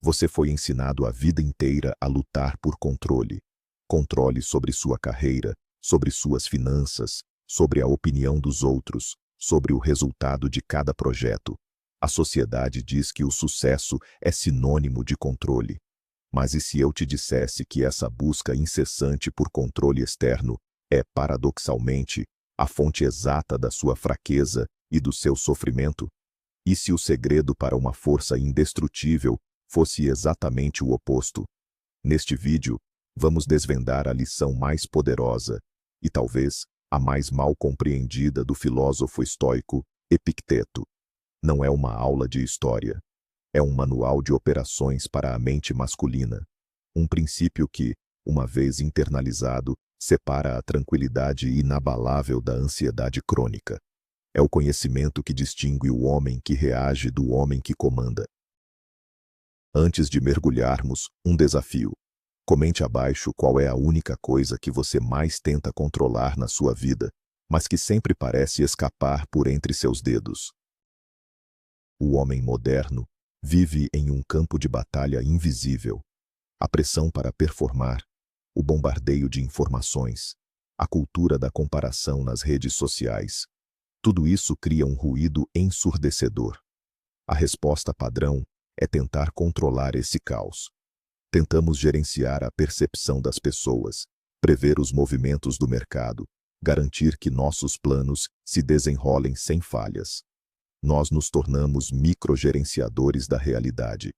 Você foi ensinado a vida inteira a lutar por controle. Controle sobre sua carreira, sobre suas finanças, sobre a opinião dos outros, sobre o resultado de cada projeto. A sociedade diz que o sucesso é sinônimo de controle. Mas e se eu te dissesse que essa busca incessante por controle externo é, paradoxalmente, a fonte exata da sua fraqueza e do seu sofrimento? E se o segredo para uma força indestrutível fosse exatamente o oposto? Neste vídeo, vamos desvendar a lição mais poderosa e talvez a mais mal compreendida do filósofo estoico Epicteto. Não é uma aula de história. É um manual de operações para a mente masculina. Um princípio que, uma vez internalizado, separa a tranquilidade inabalável da ansiedade crônica. É o conhecimento que distingue o homem que reage do homem que comanda. Antes de mergulharmos, um desafio. Comente abaixo qual é a única coisa que você mais tenta controlar na sua vida, mas que sempre parece escapar por entre seus dedos. O homem moderno vive em um campo de batalha invisível. A pressão para performar, o bombardeio de informações, a cultura da comparação nas redes sociais. Tudo isso cria um ruído ensurdecedor. A resposta padrão é tentar controlar esse caos. Tentamos gerenciar a percepção das pessoas, prever os movimentos do mercado, garantir que nossos planos se desenrolem sem falhas. Nós nos tornamos microgerenciadores da realidade.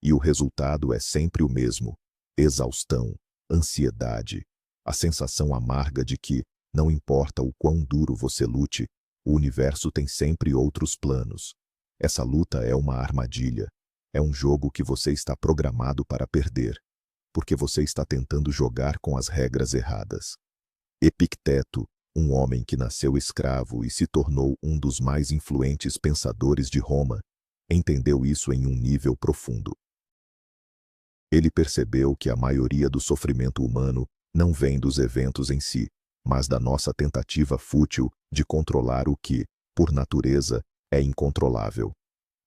E o resultado é sempre o mesmo: exaustão, ansiedade, a sensação amarga de que, não importa o quão duro você lute, o universo tem sempre outros planos. Essa luta é uma armadilha. É um jogo que você está programado para perder, porque você está tentando jogar com as regras erradas. Epicteto, um homem que nasceu escravo e se tornou um dos mais influentes pensadores de Roma, entendeu isso em um nível profundo. Ele percebeu que a maioria do sofrimento humano não vem dos eventos em si, mas da nossa tentativa fútil de controlar o que, por natureza, é incontrolável.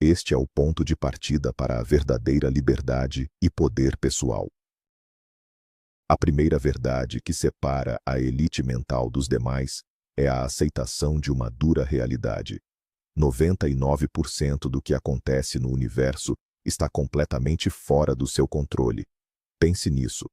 Este é o ponto de partida para a verdadeira liberdade e poder pessoal. A primeira verdade que separa a elite mental dos demais é a aceitação de uma dura realidade. 99% do que acontece no universo está completamente fora do seu controle. Pense nisso.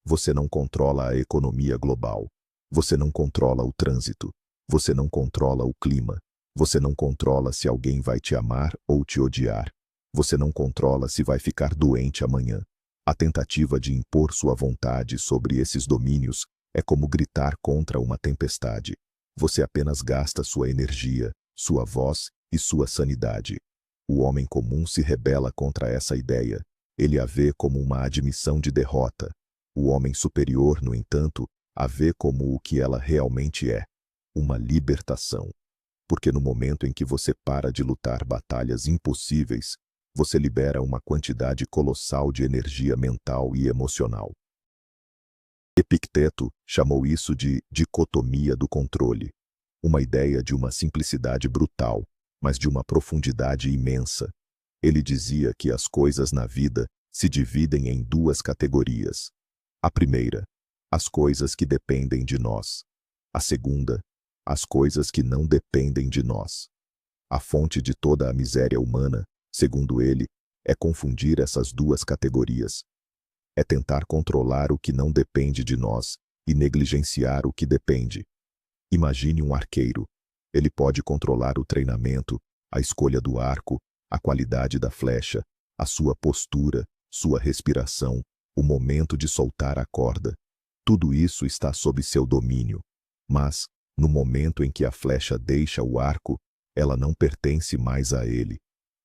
Você não controla a economia global. Você não controla o trânsito. Você não controla o clima. Você não controla se alguém vai te amar ou te odiar. Você não controla se vai ficar doente amanhã. A tentativa de impor sua vontade sobre esses domínios é como gritar contra uma tempestade. Você apenas gasta sua energia, sua voz e sua sanidade. O homem comum se rebela contra essa ideia. Ele a vê como uma admissão de derrota. O homem superior, no entanto, a vê como o que ela realmente é: uma libertação. Porque no momento em que você para de lutar batalhas impossíveis, você libera uma quantidade colossal de energia mental e emocional. Epicteto chamou isso de dicotomia do controle, uma ideia de uma simplicidade brutal, mas de uma profundidade imensa. Ele dizia que as coisas na vida se dividem em duas categorias. A primeira, as coisas que dependem de nós. A segunda, as coisas que não dependem de nós. A fonte de toda a miséria humana, segundo ele, é confundir essas duas categorias. É tentar controlar o que não depende de nós e negligenciar o que depende. Imagine um arqueiro. Ele pode controlar o treinamento, a escolha do arco, a qualidade da flecha, a sua postura, sua respiração, o momento de soltar a corda. Tudo isso está sob seu domínio. Mas, no momento em que a flecha deixa o arco, ela não pertence mais a ele.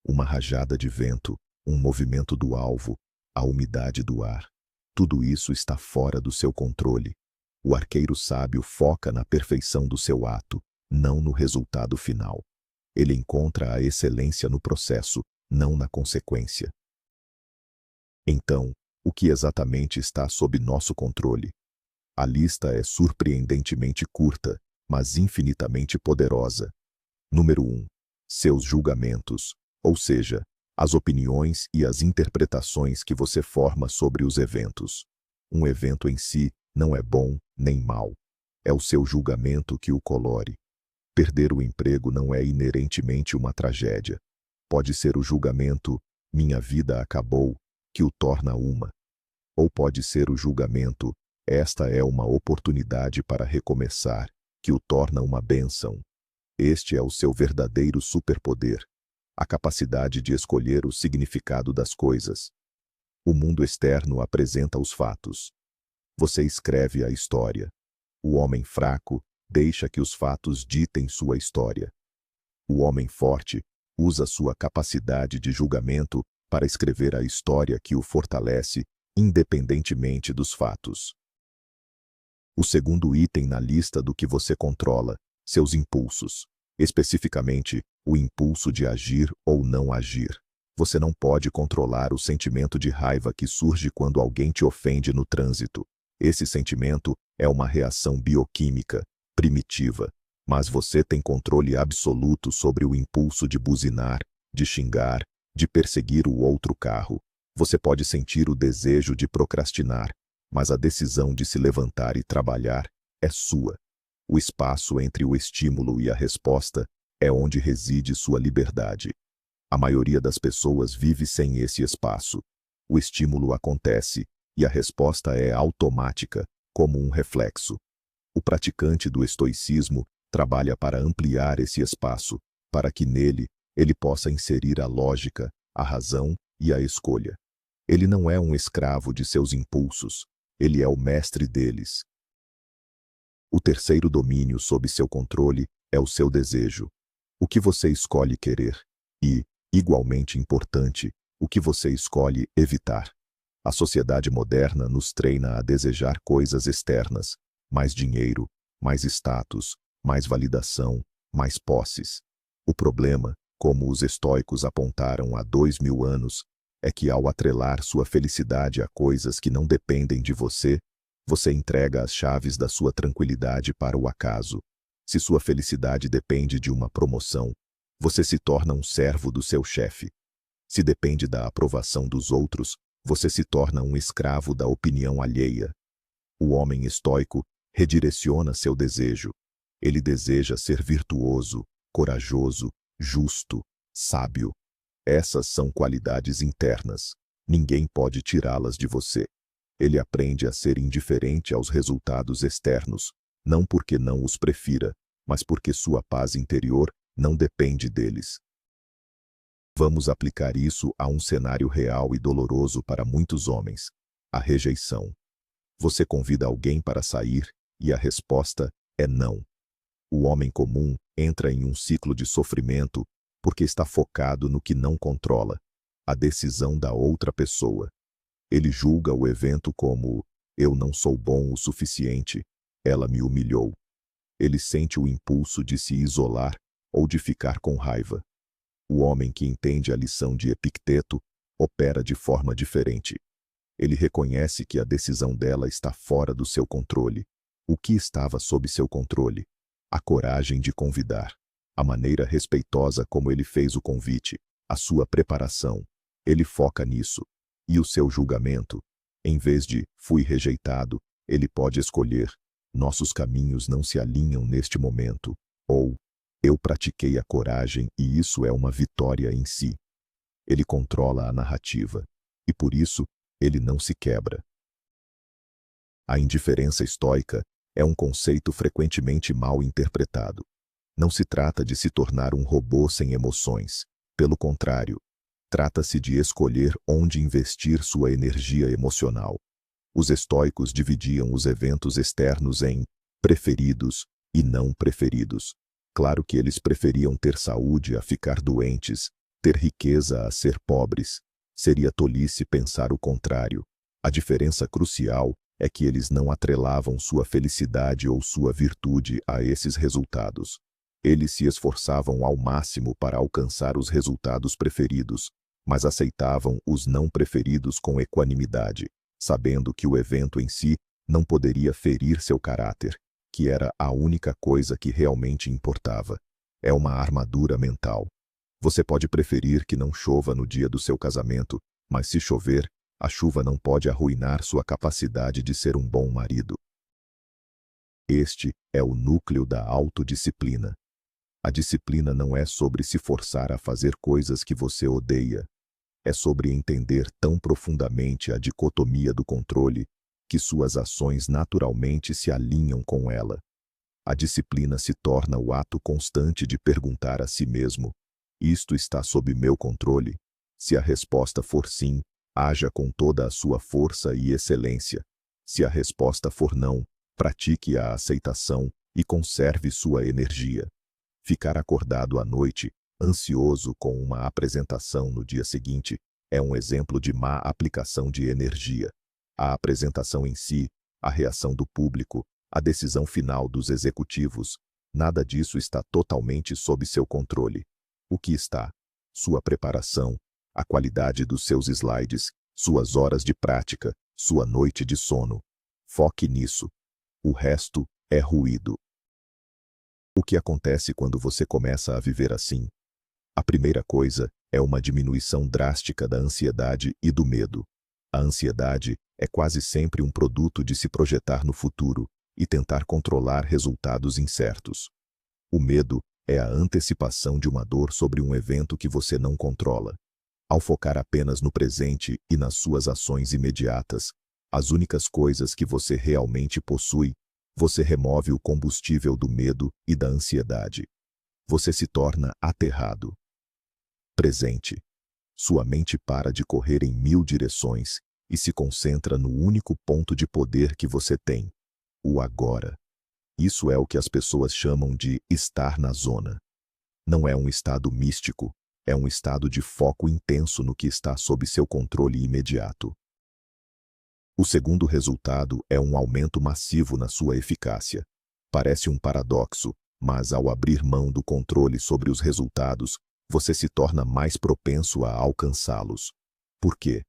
Uma rajada de vento, um movimento do alvo, a umidade do ar. Tudo isso está fora do seu controle. O arqueiro sábio foca na perfeição do seu ato, não no resultado final. Ele encontra a excelência no processo, não na consequência. Então, o que exatamente está sob nosso controle? A lista é surpreendentemente curta, mas infinitamente poderosa. Número 1. Seus julgamentos, ou seja, as opiniões e as interpretações que você forma sobre os eventos. Um evento em si não é bom nem mau. É o seu julgamento que o colore. Perder o emprego não é inerentemente uma tragédia. Pode ser o julgamento, minha vida acabou, que o torna uma. Ou pode ser o julgamento, esta é uma oportunidade para recomeçar, que o torna uma bênção. Este é o seu verdadeiro superpoder, a capacidade de escolher o significado das coisas. O mundo externo apresenta os fatos. Você escreve a história. O homem fraco deixa que os fatos ditem sua história. O homem forte usa sua capacidade de julgamento para escrever a história que o fortalece, independentemente dos fatos. O segundo item na lista do que você controla, seus impulsos. Especificamente, o impulso de agir ou não agir. Você não pode controlar o sentimento de raiva que surge quando alguém te ofende no trânsito. Esse sentimento é uma reação bioquímica, primitiva, mas você tem controle absoluto sobre o impulso de buzinar, de xingar, de perseguir o outro carro. Você pode sentir o desejo de procrastinar, mas a decisão de se levantar e trabalhar é sua. O espaço entre o estímulo e a resposta é onde reside sua liberdade. A maioria das pessoas vive sem esse espaço. O estímulo acontece e a resposta é automática, como um reflexo. O praticante do estoicismo trabalha para ampliar esse espaço, para que nele ele possa inserir a lógica, a razão e a escolha. Ele não é um escravo de seus impulsos, ele é o mestre deles. O terceiro domínio sob seu controle é o seu desejo. O que você escolhe querer e, igualmente importante, o que você escolhe evitar. A sociedade moderna nos treina a desejar coisas externas, mais dinheiro, mais status, mais validação, mais posses. O problema, como os estoicos apontaram há 2000 anos, é que ao atrelar sua felicidade a coisas que não dependem de você, você entrega as chaves da sua tranquilidade para o acaso. Se sua felicidade depende de uma promoção, você se torna um servo do seu chefe. Se depende da aprovação dos outros, você se torna um escravo da opinião alheia. O homem estoico redireciona seu desejo. Ele deseja ser virtuoso, corajoso, justo, sábio. Essas são qualidades internas. Ninguém pode tirá-las de você. Ele aprende a ser indiferente aos resultados externos, não porque não os prefira, mas porque sua paz interior não depende deles. Vamos aplicar isso a um cenário real e doloroso para muitos homens: a rejeição. Você convida alguém para sair e a resposta é não. O homem comum entra em um ciclo de sofrimento porque está focado no que não controla, a decisão da outra pessoa. Ele julga o evento como: eu não sou bom o suficiente, ela me humilhou. Ele sente o impulso de se isolar ou de ficar com raiva. O homem que entende a lição de Epicteto opera de forma diferente. Ele reconhece que a decisão dela está fora do seu controle. O que estava sob seu controle? A coragem de convidar, a maneira respeitosa como ele fez o convite, a sua preparação. Ele foca nisso. E o seu julgamento? Em vez de fui rejeitado, ele pode escolher: nossos caminhos não se alinham neste momento, ou eu pratiquei a coragem e isso é uma vitória em si. Ele controla a narrativa, e por isso, ele não se quebra. A indiferença estoica é um conceito frequentemente mal interpretado. Não se trata de se tornar um robô sem emoções. Pelo contrário, trata-se de escolher onde investir sua energia emocional. Os estoicos dividiam os eventos externos em preferidos e não preferidos. Claro que eles preferiam ter saúde a ficar doentes, ter riqueza a ser pobres. Seria tolice pensar o contrário. A diferença crucial é que eles não atrelavam sua felicidade ou sua virtude a esses resultados. Eles se esforçavam ao máximo para alcançar os resultados preferidos, mas aceitavam os não preferidos com equanimidade, sabendo que o evento em si não poderia ferir seu caráter, que era a única coisa que realmente importava. É uma armadura mental. Você pode preferir que não chova no dia do seu casamento, mas se chover, a chuva não pode arruinar sua capacidade de ser um bom marido. Este é o núcleo da autodisciplina. A disciplina não é sobre se forçar a fazer coisas que você odeia. É sobre entender tão profundamente a dicotomia do controle que suas ações naturalmente se alinham com ela. A disciplina se torna o ato constante de perguntar a si mesmo: isto está sob meu controle? Se a resposta for sim, haja com toda a sua força e excelência. Se a resposta for não, pratique a aceitação e conserve sua energia. Ficar acordado à noite, ansioso com uma apresentação no dia seguinte, é um exemplo de má aplicação de energia. A apresentação em si, a reação do público, a decisão final dos executivos, nada disso está totalmente sob seu controle. O que está? Sua preparação, a qualidade dos seus slides, suas horas de prática, sua noite de sono. Foque nisso. O resto é ruído. O que acontece quando você começa a viver assim? A primeira coisa é uma diminuição drástica da ansiedade e do medo. A ansiedade é quase sempre um produto de se projetar no futuro e tentar controlar resultados incertos. O medo é a antecipação de uma dor sobre um evento que você não controla. Ao focar apenas no presente e nas suas ações imediatas, as únicas coisas que você realmente possui, você remove o combustível do medo e da ansiedade. Você se torna aterrado. Presente. Sua mente para de correr em 1000 direções e se concentra no único ponto de poder que você tem: o agora. Isso é o que as pessoas chamam de estar na zona. Não é um estado místico, é um estado de foco intenso no que está sob seu controle imediato. O segundo resultado é um aumento massivo na sua eficácia. Parece um paradoxo, mas ao abrir mão do controle sobre os resultados, você se torna mais propenso a alcançá-los. Por quê?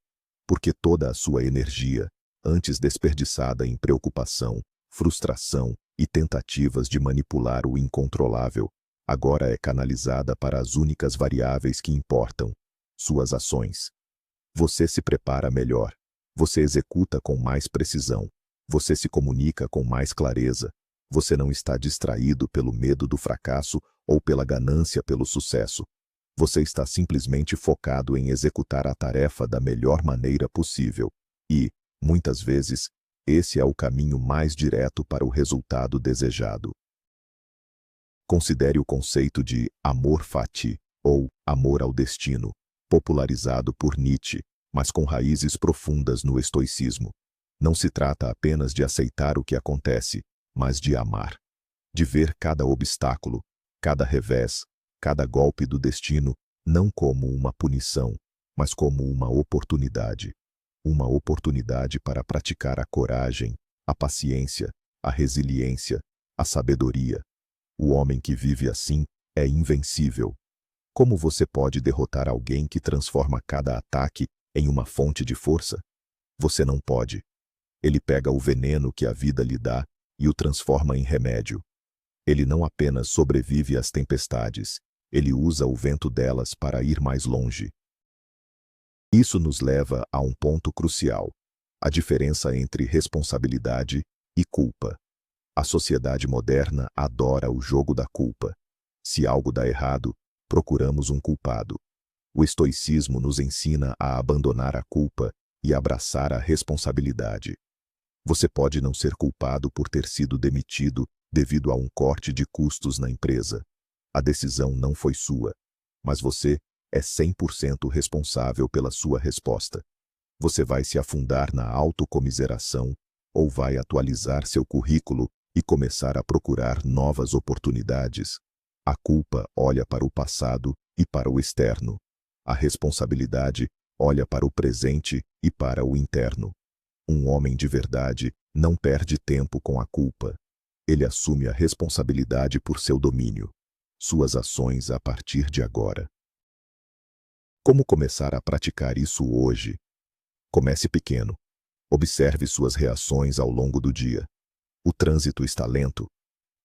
Porque toda a sua energia, antes desperdiçada em preocupação, frustração e tentativas de manipular o incontrolável, agora é canalizada para as únicas variáveis que importam: suas ações. Você se prepara melhor. Você executa com mais precisão. Você se comunica com mais clareza. Você não está distraído pelo medo do fracasso ou pela ganância pelo sucesso. Você está simplesmente focado em executar a tarefa da melhor maneira possível. E, muitas vezes, esse é o caminho mais direto para o resultado desejado. Considere o conceito de amor fati, ou amor ao destino, popularizado por Nietzsche, mas com raízes profundas no estoicismo. Não se trata apenas de aceitar o que acontece, mas de amar. De ver cada obstáculo, cada revés, cada golpe do destino, não como uma punição, mas como uma oportunidade. Uma oportunidade para praticar a coragem, a paciência, a resiliência, a sabedoria. O homem que vive assim é invencível. Como você pode derrotar alguém que transforma cada ataque em uma fonte de força? Você não pode. Ele pega o veneno que a vida lhe dá e o transforma em remédio. Ele não apenas sobrevive às tempestades, ele usa o vento delas para ir mais longe. Isso nos leva a um ponto crucial: a diferença entre responsabilidade e culpa. A sociedade moderna adora o jogo da culpa. Se algo dá errado, procuramos um culpado. O estoicismo nos ensina a abandonar a culpa e abraçar a responsabilidade. Você pode não ser culpado por ter sido demitido devido a um corte de custos na empresa. A decisão não foi sua, mas você é 100% responsável pela sua resposta. Você vai se afundar na autocomiseração ou vai atualizar seu currículo e começar a procurar novas oportunidades? A culpa olha para o passado e para o externo. A responsabilidade olha para o presente e para o interno. Um homem de verdade não perde tempo com a culpa. Ele assume a responsabilidade por seu domínio. Suas ações a partir de agora. Como começar a praticar isso hoje? Comece pequeno. Observe suas reações ao longo do dia. O trânsito está lento?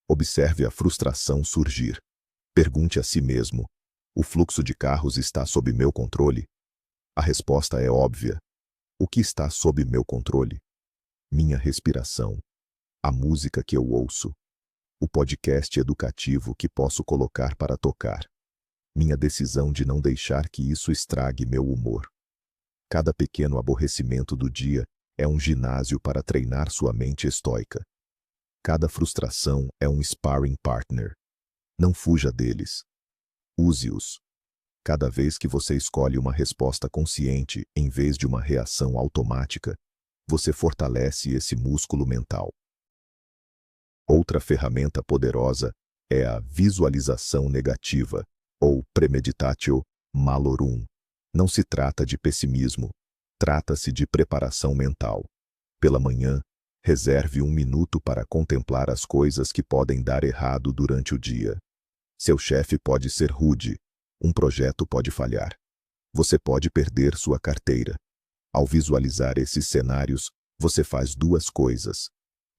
Observe a frustração surgir. Pergunte a si mesmo: O fluxo de carros está sob meu controle? A resposta é óbvia. O que está sob meu controle? Minha respiração, a música que eu ouço, o podcast educativo que posso colocar para tocar, minha decisão de não deixar que isso estrague meu humor. Cada pequeno aborrecimento do dia é um ginásio para treinar sua mente estoica. Cada frustração é um sparring partner. Não fuja deles. Use-os. Cada vez que você escolhe uma resposta consciente em vez de uma reação automática, você fortalece esse músculo mental. Outra ferramenta poderosa é a visualização negativa, ou premeditatio malorum. Não se trata de pessimismo, trata-se de preparação mental. Pela manhã, reserve 1 minuto para contemplar as coisas que podem dar errado durante o dia. Seu chefe pode ser rude, um projeto pode falhar. Você pode perder sua carteira. Ao visualizar esses cenários, você faz 2 coisas.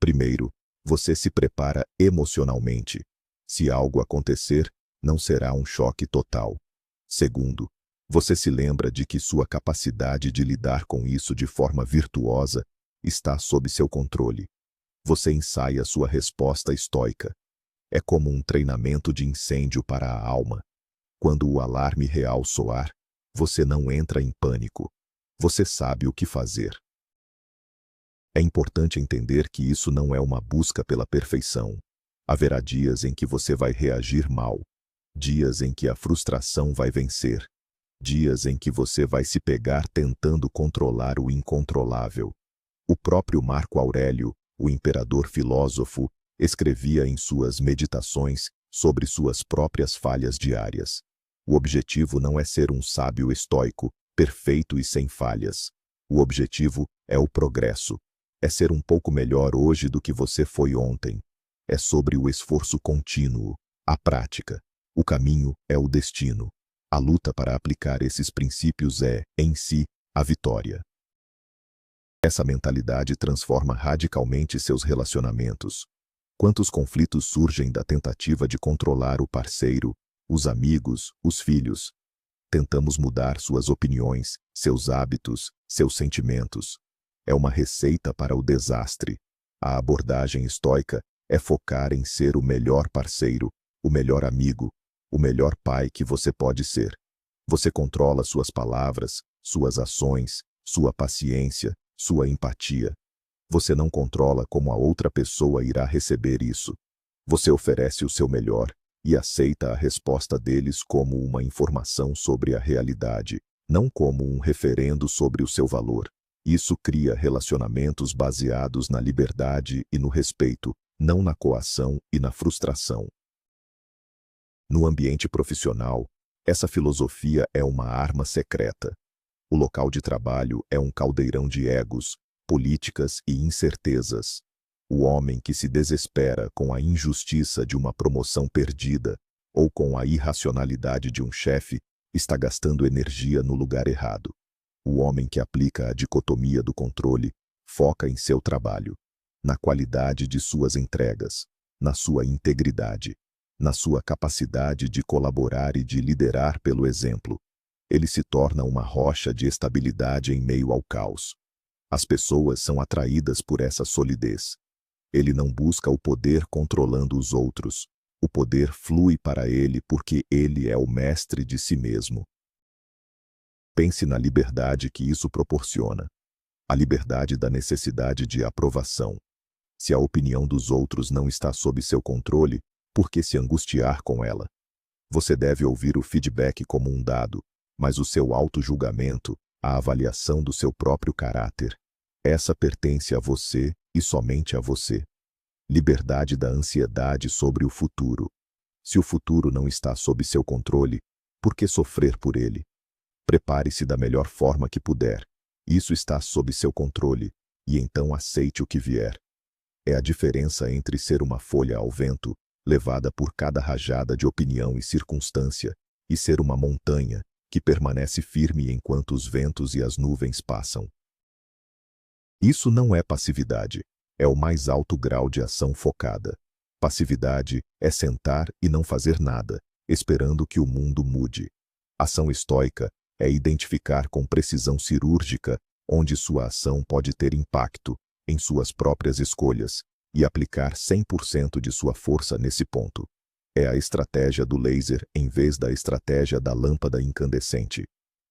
Primeiro, você se prepara emocionalmente. Se algo acontecer, não será um choque total. Segundo, você se lembra de que sua capacidade de lidar com isso de forma virtuosa está sob seu controle. Você ensaia sua resposta estoica. É como um treinamento de incêndio para a alma. Quando o alarme real soar, você não entra em pânico. Você sabe o que fazer. É importante entender que isso não é uma busca pela perfeição. Haverá dias em que você vai reagir mal, dias em que a frustração vai vencer, dias em que você vai se pegar tentando controlar o incontrolável. O próprio Marco Aurélio, o imperador filósofo, escrevia em suas meditações sobre suas próprias falhas diárias. O objetivo não é ser um sábio estoico, perfeito e sem falhas. O objetivo é o progresso. É ser um pouco melhor hoje do que você foi ontem. É sobre o esforço contínuo, a prática. O caminho é o destino. A luta para aplicar esses princípios é, em si, a vitória. Essa mentalidade transforma radicalmente seus relacionamentos. Quantos conflitos surgem da tentativa de controlar o parceiro, os amigos, os filhos? Tentamos mudar suas opiniões, seus hábitos, seus sentimentos. É uma receita para o desastre. A abordagem estoica é focar em ser o melhor parceiro, o melhor amigo, o melhor pai que você pode ser. Você controla suas palavras, suas ações, sua paciência, sua empatia. Você não controla como a outra pessoa irá receber isso. Você oferece o seu melhor e aceita a resposta deles como uma informação sobre a realidade, não como um referendo sobre o seu valor. Isso cria relacionamentos baseados na liberdade e no respeito, não na coação e na frustração. No ambiente profissional, essa filosofia é uma arma secreta. O local de trabalho é um caldeirão de egos, políticas e incertezas. O homem que se desespera com a injustiça de uma promoção perdida ou com a irracionalidade de um chefe está gastando energia no lugar errado. O homem que aplica a dicotomia do controle foca em seu trabalho, na qualidade de suas entregas, na sua integridade, na sua capacidade de colaborar e de liderar pelo exemplo. Ele se torna uma rocha de estabilidade em meio ao caos. As pessoas são atraídas por essa solidez. Ele não busca o poder controlando os outros. O poder flui para ele porque ele é o mestre de si mesmo. Pense na liberdade que isso proporciona. A liberdade da necessidade de aprovação. Se a opinião dos outros não está sob seu controle, por que se angustiar com ela? Você deve ouvir o feedback como um dado, mas o seu auto-julgamento, a avaliação do seu próprio caráter. Essa pertence a você e somente a você. Liberdade da ansiedade sobre o futuro. Se o futuro não está sob seu controle, por que sofrer por ele? Prepare-se da melhor forma que puder. Isso está sob seu controle, e então aceite o que vier. É a diferença entre ser uma folha ao vento, levada por cada rajada de opinião e circunstância, e ser uma montanha, que permanece firme enquanto os ventos e as nuvens passam. Isso não é passividade, é o mais alto grau de ação focada. Passividade é sentar e não fazer nada, esperando que o mundo mude. Ação estoica é identificar com precisão cirúrgica onde sua ação pode ter impacto em suas próprias escolhas e aplicar 100% de sua força nesse ponto. É a estratégia do laser em vez da estratégia da lâmpada incandescente.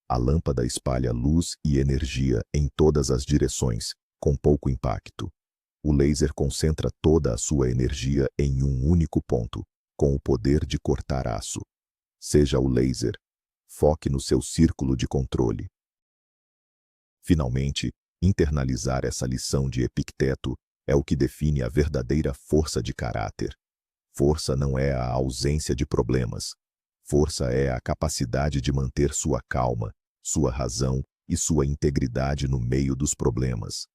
A lâmpada espalha luz e energia em todas as direções, com pouco impacto. O laser concentra toda a sua energia em um único ponto, com o poder de cortar aço. Seja o laser. Foque no seu círculo de controle. Finalmente, internalizar essa lição de Epicteto é o que define a verdadeira força de caráter. Força não é a ausência de problemas. Força é a capacidade de manter sua calma, sua razão e sua integridade no meio dos problemas.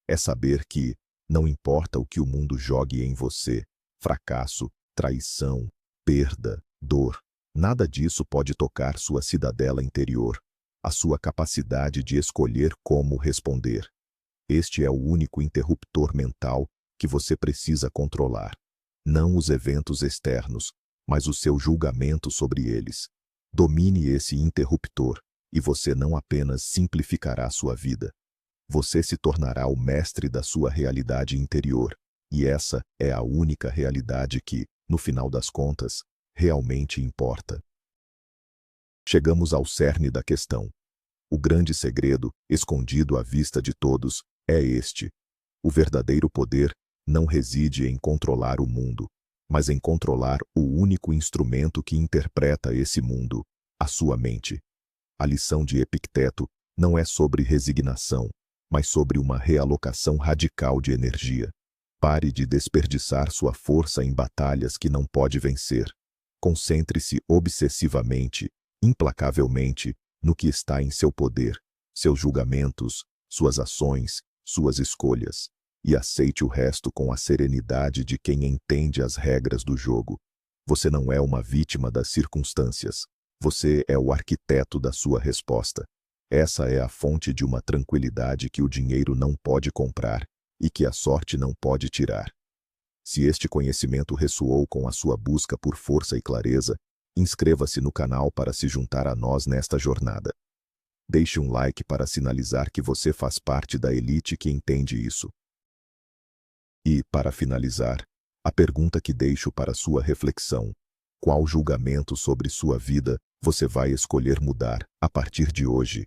É saber que, não importa o que o mundo jogue em você, fracasso, traição, perda, dor, nada disso pode tocar sua cidadela interior, a sua capacidade de escolher como responder. Este é o único interruptor mental que você precisa controlar. Não os eventos externos, mas o seu julgamento sobre eles. Domine esse interruptor, e você não apenas simplificará sua vida. Você se tornará o mestre da sua realidade interior, e essa é a única realidade que, no final das contas, realmente importa. Chegamos ao cerne da questão. O grande segredo, escondido à vista de todos, é este. O verdadeiro poder não reside em controlar o mundo, mas em controlar o único instrumento que interpreta esse mundo, a sua mente. A lição de Epicteto não é sobre resignação, mas sobre uma realocação radical de energia. Pare de desperdiçar sua força em batalhas que não pode vencer. Concentre-se obsessivamente, implacavelmente, no que está em seu poder, seus julgamentos, suas ações, suas escolhas, e aceite o resto com a serenidade de quem entende as regras do jogo. Você não é uma vítima das circunstâncias. Você é o arquiteto da sua resposta. Essa é a fonte de uma tranquilidade que o dinheiro não pode comprar e que a sorte não pode tirar. Se este conhecimento ressoou com a sua busca por força e clareza, inscreva-se no canal para se juntar a nós nesta jornada. Deixe um like para sinalizar que você faz parte da elite que entende isso. E, para finalizar, a pergunta que deixo para sua reflexão: qual julgamento sobre sua vida você vai escolher mudar a partir de hoje?